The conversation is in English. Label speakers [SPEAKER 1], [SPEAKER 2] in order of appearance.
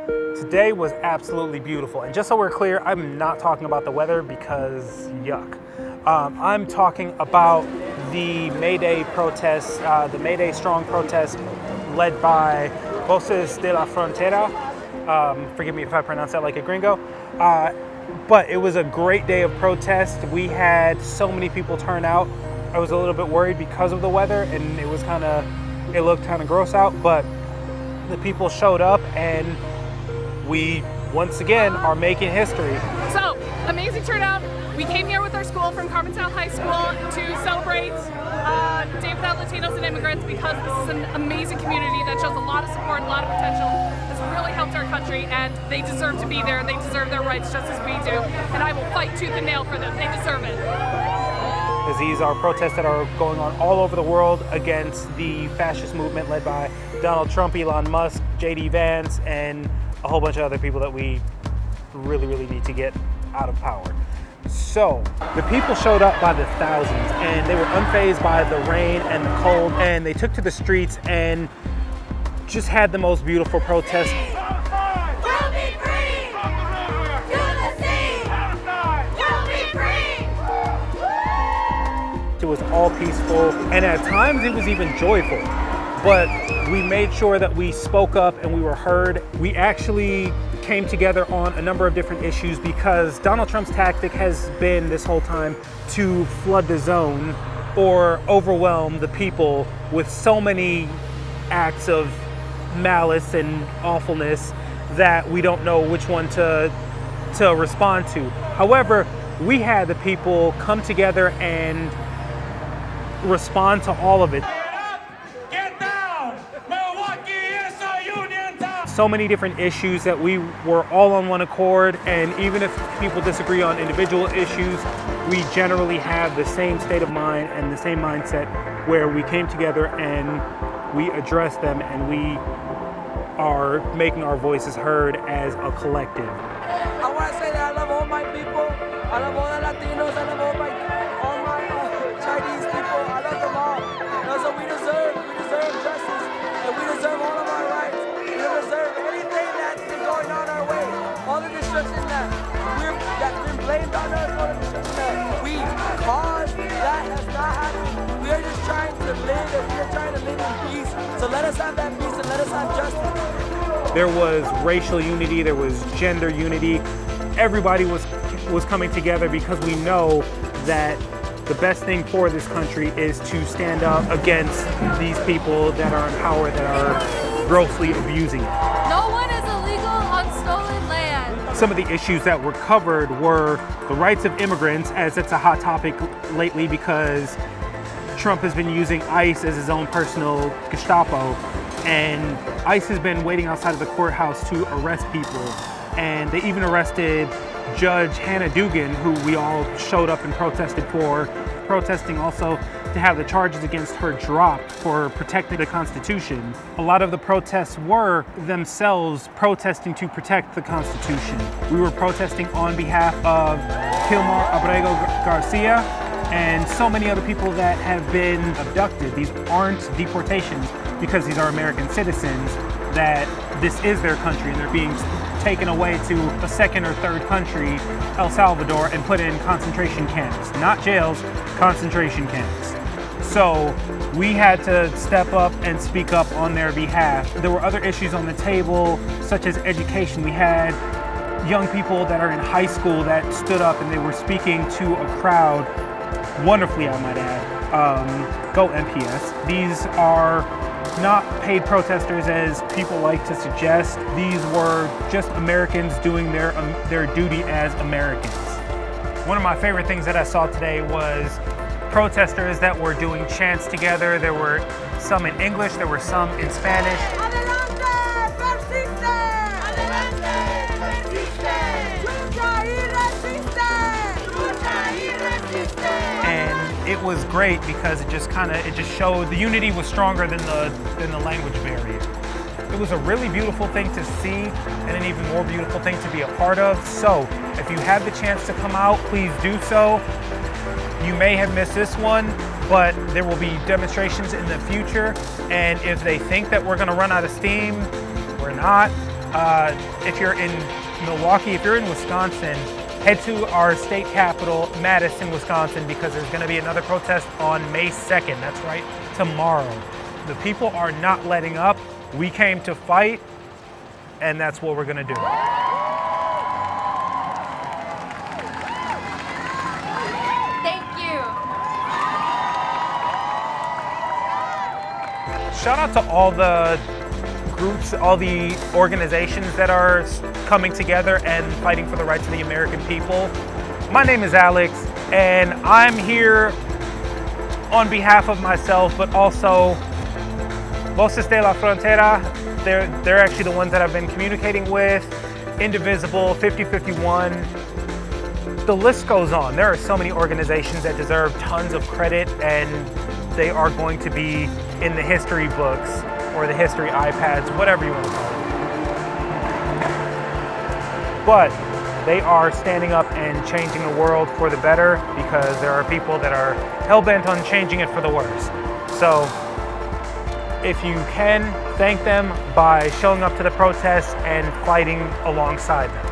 [SPEAKER 1] Today was absolutely beautiful. And just so we're clear, I'm not talking about the weather because yuck. I'm talking about the MayDay protests, the MayDay strong protest led by Voces de la frontera. Forgive me if I pronounce that like a gringo. But it was a great day of protest. We had so many people turn out. I was a little bit worried because of the weather, and it looked kind of gross out, but the people showed up and we once again are making history.
[SPEAKER 2] So, amazing turnout. We came here with our school from Carmen South High School to celebrate Day Without Latinos and Immigrants because this is an amazing community that shows a lot of support, a lot of potential, has really helped our country, and they deserve to be there and they deserve their rights just as we do. And I will fight tooth and nail for them. They deserve it.
[SPEAKER 1] As these are protests that are going on all over the world against the fascist movement led by Donald Trump, Elon Musk, J.D. Vance, and a whole bunch of other people that we really need to get out of power. So the people showed up by the thousands, and they were unfazed by the rain and the cold, and they took to the streets and just had the most beautiful protest. It was all peaceful, and at times it was even joyful, but we made sure that we spoke up and we were heard. We actually came together on a number of different issues because Donald Trump's tactic has been this whole time to flood the zone or overwhelm the people with so many acts of malice and awfulness that we don't know which one to respond to. However, we had the people come together and respond to all of it.
[SPEAKER 3] Get down! Milwaukee is a union town!
[SPEAKER 1] So many different issues that we were all on one accord, and even if people disagree on individual issues, we generally have the same state of mind and the same mindset where we came together and we addressed them, and we are making our voices heard as a collective.
[SPEAKER 4] I want to say that I love all my people. I love all the Latinos. I love all my Chinese people. I love them all. So we deserve justice, and we deserve all of our rights. We deserve anything that's been going on our way. All the destruction that's been blamed on us, all the destruction that we caused, that has not happened. We are just trying to live, and we are trying to live in peace. So let us have that peace and let us have justice.
[SPEAKER 1] There was racial unity, there was gender unity. Everybody was coming together because we know that the best thing for this country is to stand up against these people that are in power, that are grossly abusing it.
[SPEAKER 5] No one is illegal on stolen land.
[SPEAKER 1] Some of the issues that were covered were the rights of immigrants, as it's a hot topic lately because Trump has been using ICE as his own personal Gestapo, and ICE has been waiting outside of the courthouse to arrest people, and they even arrested Judge Hannah Dugan, who we all showed up and protested for, protesting also to have the charges against her dropped for protecting the Constitution. A lot of the protests were themselves protesting to protect the Constitution. We were protesting on behalf of Kilmar Abrego Garcia and so many other people that have been abducted. These aren't deportations because these are American citizens, that this is their country and they're being taken away to a second or third country, El Salvador, and put in concentration camps. Not jails, concentration camps. So we had to step up and speak up on their behalf. There were other issues on the table, such as education. We had young people that are in high school that stood up and they were speaking to a crowd, wonderfully I might add. Go MPS. These are not paid protesters as people like to suggest. These were just Americans doing their duty as Americans. One of my favorite things that I saw today was protesters that were doing chants together. There were some in English, there were some in Spanish.
[SPEAKER 5] Adelante, persiste! Adelante, persiste! Lucha y resiste! Lucha y resiste!
[SPEAKER 1] And it was great because it just showed the unity was stronger than the language barrier. It was a really beautiful thing to see and an even more beautiful thing to be a part of. So if you have the chance to come out, please do so. You may have missed this one, but there will be demonstrations in the future. And if they think that we're gonna run out of steam, we're not. If you're in Milwaukee, if you're in Wisconsin, head to our state capital, Madison, Wisconsin, because there's going to be another protest on May 2nd. That's right, tomorrow. The people are not letting up. We came to fight, and that's what we're going to do.
[SPEAKER 5] Thank you.
[SPEAKER 1] Shout out to all the groups, all the organizations that are coming together and fighting for the rights of the American people. My name is Alex, and I'm here on behalf of myself, but also Voces de la Frontera. They're actually the ones that I've been communicating with, Indivisible, 5051. The list goes on. There are so many organizations that deserve tons of credit, and they are going to be in the history books or the history iPads, whatever you want to call it. But they are standing up and changing the world for the better, because there are people that are hell-bent on changing it for the worse. So if you can, thank them by showing up to the protests and fighting alongside them.